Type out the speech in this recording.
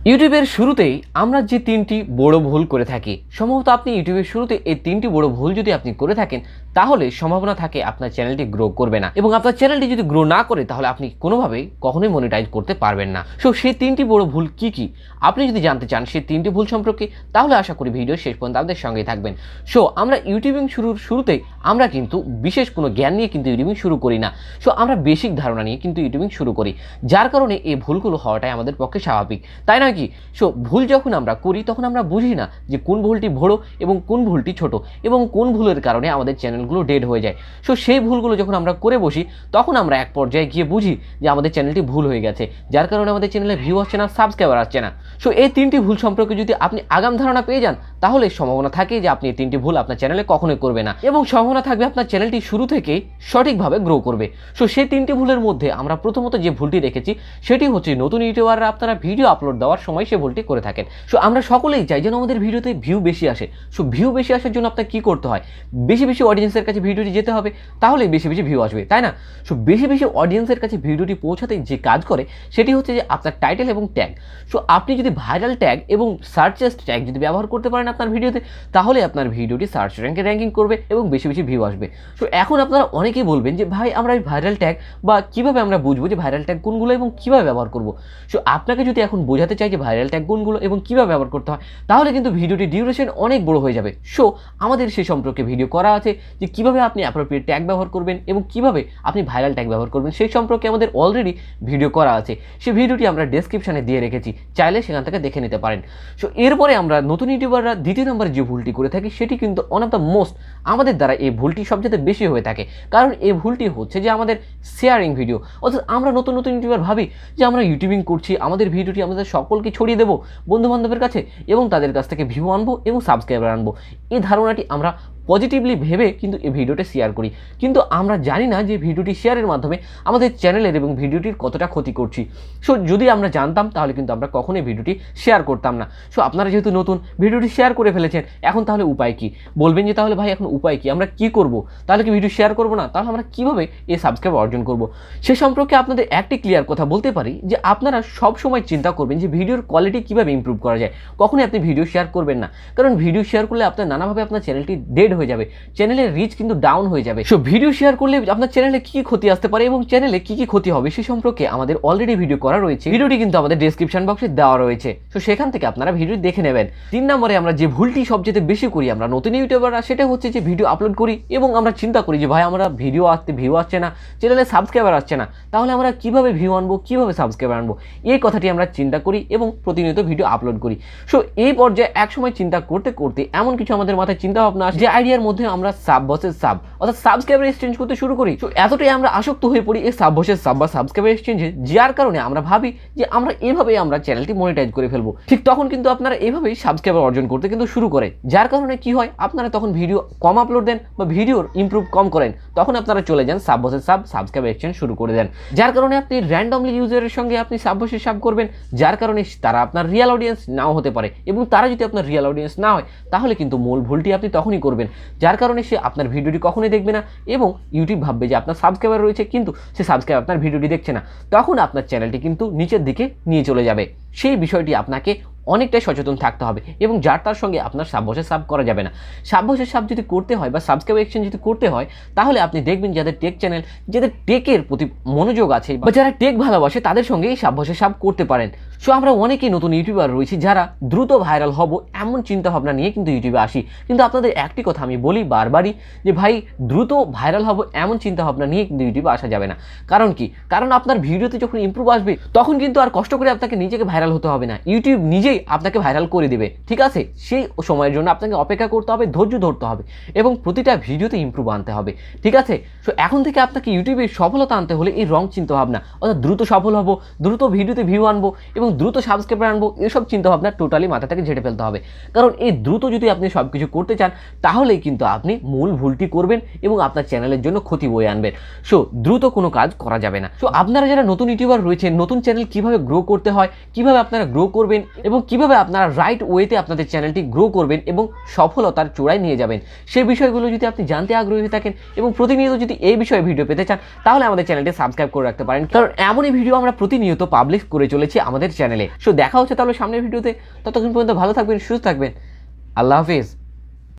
ইউটিউবের শুরুতেই আমরা যে তিনটি বড় ভুল করে থাকি, সম্ভবত আপনি ইউটিউবের শুরুতে এই তিনটি বড় ভুল যদি আপনি করে থাকেন তাহলে সম্ভাবনা থাকে আপনার চ্যানেলটি গ্রো করবে না, এবং আপনার চ্যানেলটি যদি গ্রো না করে তাহলে আপনি কোনোভাবেই কখনোই মনিটাইজ করতে পারবেন না। সো সেই তিনটি বড় ভুল কি কি আপনি যদি জানতে চান সেই তিনটি ভুল সম্পর্কে, তাহলে আশা করি ভিডিও শেষ পর্যন্ত আমাদের সঙ্গেই থাকবেন। সো আমরা ইউটিউবিং শুরুতেই আমরা কিন্তু বিশেষ কোনো জ্ঞান নিয়ে কিন্তু ইউটিউবিং শুরু করি না। সো আমরা বেসিক ধারণা নিয়ে কিন্তু ইউটিউবিং শুরু করি, যার কারণে এই ভুলগুলো হওয়াটাই আমাদের পক্ষে স্বাভাবিক, তাই নয় কি? সো ভুল যখন আমরা করি তখন আমরা বুঝি না যে কোন ভুলটি বড় এবং কোন ভুলটি ছোট, এবং কোন ভুলের কারণে আমাদের চ্যানেলগুলো ডেড হয়ে যায়। সো সেই ভুলগুলো যখন আমরা করে বসি তখন আমরা এক পর্যায়ে গিয়ে বুঝি যে আমাদের চ্যানেলটি ভুল হয়ে গেছে, যার কারণে আমাদের চ্যানেলে ভিউ আসছে না, সাবস্ক্রাইবার আসছে না। সো এই তিনটি ভুল সম্পর্কে যদি আপনি আগাম ধারণা পেয়ে যান তাহলে সম্ভাবনা থাকে যে আপনি এই তিনটি ভুল আপনার চ্যানেলে কখনোই করবে না, এবং সম্ভাবনা থাকবে আপনার চ্যানেলটি শুরু থেকেই সঠিকভাবে গ্রো করবে। সো সেই তিনটি ভুলের মধ্যে আমরা প্রথমত যে ভুলটি রেখেছি সেটি হচ্ছে নতুন ইউটিউবাররা আপনারা ভিডিও আপলোড দেওয়ার সময় সে ভুলটি করে থাকেন। সো আমরা সকলেই চাই যেন আমাদের ভিডিওতে ভিউ বেশি আসে। সো ভিউ বেশি আসার জন্য আপনার কী করতে হয়? বেশি বেশি অডিয়েন্সের কাছে ভিডিওটি যেতে হবে, তাহলেই বেশি বেশি ভিউ আসবে, তাই না? সো বেশি বেশি অডিয়েন্সের কাছে ভিডিওটি পৌঁছাতে যে কাজ করে সেটি হচ্ছে যে আপনার টাইটেল এবং ট্যাগ। সো আপনি যদি ভাইরাল ট্যাগ এবং সার্চেস ট্যাগ যদি ব্যবহার করতে পারেন আপনার ভিডিওতে, তাহলে আপনার ভিডিওটি সার্চ র্যাঙ্কে র্যাঙ্কিং করবে এবং বেশি বেশি ভিউ আসবে। সো এখন আপনারা অনেকেই বলবেন যে ভাই আমরা এই ভাইরাল ট্যাগ বা কীভাবে আমরা বুঝবো যে ভাইরাল ট্যাগ কোনগুলো এবং কীভাবে ব্যবহার করবো? সো আপনাকে যদি এখন বোঝাতে চাই যে ভাইরাল ট্যাগ কোনগুলো এবং কীভাবে ব্যবহার করতে হয়, তাহলে কিন্তু ভিডিওটি ডিউরেশন অনেক বড় হয়ে যাবে। সো আমাদের সেই সম্পর্কে ভিডিও করা আছে যে কীভাবে আপনি অ্যাপ্রোপ্রিয়েট ট্যাগ ব্যবহার করবেন এবং কীভাবে আপনি ভাইরাল ট্যাগ ব্যবহার করবেন, সেই সম্পর্কে আমাদের অলরেডি ভিডিও করা আছে। সেই ভিডিওটি আমরা ডেসক্রিপশানে দিয়ে রেখেছি, চাইলে সেখান থেকে দেখে নিতে পারেন। সো এরপরে আমরা নতুন ইউটিউবাররা দ্বিতীয় নম্বরে যে ভুলটি করে থাকি সেটি কিন্তু ওয়ান অফ দ্য মোস্ট, আমাদের দ্বারা এই ভুলটি সবচেয়ে বেশি হয়ে থাকে। কারণ এই ভুলটি হচ্ছে যে আমাদের শেয়ারিং ভিডিও। অর্থাৎ আমরা নতুন নতুন ইউটিউবার ভাবি যে আমরা ইউটিউবিং করছি, আমাদের ভিডিওটি আমাদের সকলকে ছড়িয়ে দেবো বন্ধুবান্ধবের কাছে এবং তাদের কাছ থেকে ভিউ আনবো এবং সাবস্ক্রাইবার আনবো। এই ধারণাটি আমরা পজিটিভলি ভেবে কিন্তু এই ভিডিওটা শেয়ার করি, কিন্তু আমরা জানি না যে ভিডিওটি শেয়ারের মাধ্যমে আমাদের চ্যানেলের এবং ভিডিওটির কতটা ক্ষতি করছি। সো যদি আমরা জানতাম তাহলে কিন্তু আমরা কখনোই ভিডিওটি শেয়ার করতাম না। সো আপনারা যেহেতু নতুন ভিডিওটি শেয়ার করে ফেলেছেন, এখন তাহলে উপায় কী? বলবেন যে তাহলে ভাই এখন উপায় কী, আমরা কী করব? তাহলে কি ভিডিও শেয়ার করবো না? তাহলে আমরা কীভাবে এই সাবস্ক্রাইব অর্জন করব? সে সম্পর্কে আপনাদের একটি ক্লিয়ার কথা বলতে পারি যে আপনারা সব সময় চিন্তা করবেন যে ভিডিওর কোয়ালিটি কীভাবে ইমপ্রুভ করা যায়। কখনোই আপনি ভিডিও শেয়ার করবেন না, কারণ ভিডিও শেয়ার করলে আপনার নানাভাবে আপনার চ্যানেলটি ডেড হয়ে যাবে, চ্যানেলের রিচ কিন্তু ডাউন হয়ে যাবে। সো ভিডিও শেয়ার করলে আপনার চ্যানেলে কী কী ক্ষতি আসতে পারে এবং চ্যানেলে কী কী ক্ষতি হবে সে সম্পর্কে আমাদের অলরেডি ভিডিও করা রয়েছে, ভিডিওটি কিন্তু আমাদের ডেসক্রিপশন বক্সে দেওয়া রয়েছে। সো সেখান থেকে আপনারা ভিডিও দেখে নেবেন। 3 নম্বরে আমরা যে ভুলটি সবচেয়ে বেশি করি আমরা নতুন ইউটিউবাররা, সেটা হচ্ছে যে ভিডিও আপলোড করি এবং আমরা চিন্তা করি যে ভাই আমরা ভিউ আসছে না, চ্যানেলে সাবস্ক্রাইবার আসছে না, তাহলে আমরা কীভাবে ভিউ আনবো, কীভাবে সাবস্ক্রাইবার আনবো, এই কথাটি আমরা চিন্তা করি এবং প্রতিনিয়ত ভিডিও আপলোড করি। সো এই পর্যায়ে একসময় চিন্তা করতে করতে এমন কিছু আমাদের মাথায় চিন্তা ভাবনা আসে যে আইডিয়ার মধ্যে আমরা সাব বসের সাব অর্থাৎ সাবস্ক্রাইবার এক্সচেঞ্জ করতে শুরু করি। তো এতটাই আমরা আসক্ত হয়ে পড়ি এই সাব বসের সাব বা সাবস্ক্রাইবার এক্সচেঞ্জে, যার কারণে আমরা ভাবি যে আমরা এভাবেই আমরা চ্যানেলটি মনিটাইজ করে ফেলবো। ঠিক তখন কিন্তু আপনারা এইভাবেই সাবস্ক্রাইবার অর্জন করতে কিন্তু শুরু করে, যার কারণে কি হয়, আপনারা তখন ভিডিও কম আপলোড দেন বা ভিডিওর ইমপ্রুভ কম করেন, তখন আপনারা চলে যান সাব বসের সাব সাবস্ক্রাইবার এক্সচেঞ্জ শুরু করে দেন, যার কারণে আপনি র্যান্ডমলি ইউজারের সঙ্গে আপনি সাব বসের সাব করবেন, যার কারণে তারা আপনার রিয়েল অডিয়েন্স নাও হতে পারে, এবং তারা যদি আপনার রিয়েল অডিয়েন্স না হয় তাহলে কিন্তু মূল ভুলটি আপনি তখনই করবেন, যার কারণে সে আপনার ভিডিওটি কখনোই দেখবে না এবং ইউটিউব ভাববে যে আপনার সাবস্ক্রাইবার রয়েছে কিন্তু সে সাবস্ক্রাইব আপনার ভিডিওটি দেখছে না, তখন আপনার চ্যানেলটি কিন্তু নিচের দিকে নিয়ে চলে যাবে। সেই বিষয়টি আপনাকে অনেকটাই সচেতন থাকতে হবে, এবং যার তার সঙ্গে আপনার সাব বসে সাব করা যাবে না। সাব বসে সাব যদি করতে হয় বা সাবস্ক্রাইব এক্সচেঞ্জ যদি করতে হয়, তাহলে আপনি দেখবেন যাদের টেক চ্যানেল, যাদের টেকের প্রতি মনোযোগ আছে বা যারা টেক ভালোবাসে তাদের সঙ্গে এই সাব বসে সাব করতে পারেন। সো আমরা অনেকেই নতুন ইউটিউবার রয়েছি যারা দ্রুত ভাইরাল হব এমন চিন্তা ভাবনা নিয়ে কিন্তু ইউটিউবে আসি, কিন্তু আপনাদের একটি কথা আমি বলি বারবারই যে ভাই দ্রুত ভাইরাল হব এমন চিন্তা ভাবনা নিয়ে কিন্তু ইউটিউবে আসা যাবে না। কারণ কি? কারণ আপনার ভিডিওতে যখন ইমপ্রুভ আসবে তখন কিন্তু আর কষ্ট করে আপনাকে নিজেকে ভাইরাল হতে হবে না, ইউটিউব নিজেই আপনাকে ভাইরাল করে দেবে। ঠিক আছে, সেই সময়ের জন্য আপনাকে অপেক্ষা করতে হবে, ধৈর্য ধরতে হবে এবং প্রতিটা ভিডিওতে ইমপ্রুভ আনতে হবে। ঠিক আছে, সো এখন থেকে আপনাকে ইউটিউবে সফলতা আনতে হলে এই রং চিন্তা ভাবনা, অর্থাৎ দ্রুত সফল হব, দ্রুত ভিডিওতে ভিউ আনবো এবং দ্রুত সাবস্ক্রাইবার আনবো, এসব চিন্তাভাবনা টোটালি মাথা থেকে ঝেড়ে ফেলতে হবে। কারণ এই দ্রুত যদি আপনি সব কিছু করতে চান তাহলেই কিন্তু আপনি মূল ভুলটি করবেন এবং আপনার চ্যানেলের জন্য ক্ষতি বয়ে আনবেন। সো দ্রুত কোনো কাজ করা যাবে না। সো আপনারা যারা নতুন ইউটিউবার রয়েছেন, নতুন চ্যানেল কীভাবে গ্রো করতে হয়, কীভাবে আপনারা গ্রো করবেন এবং কিভাবে আপনারা রাইট ওয়েতে আপনাদের চ্যানেলটি গ্রো করবেন এবং সফলতার চূড়ায় নিয়ে যাবেন, সেই বিষয়গুলো যদি আপনি জানতে আগ্রহী হয়ে থাকেন এবং প্রতিনিয়ত যদি এই বিষয়ে ভিডিও পেতে চান, তাহলে আমাদের চ্যানেলটি সাবস্ক্রাইব করে রাখতে পারেন, কারণ এমনই ভিডিও আমরা প্রতিনিয়ত পাবলিশ করে চলেছি আমাদের চ্যানেলে। সো দেখা হচ্ছে তাহলে সামনের ভিডিওতে। ততক্ষণ পর্যন্ত ভালো থাকবেন, সুস্থ থাকবেন। আল্লাহ হাফিজ।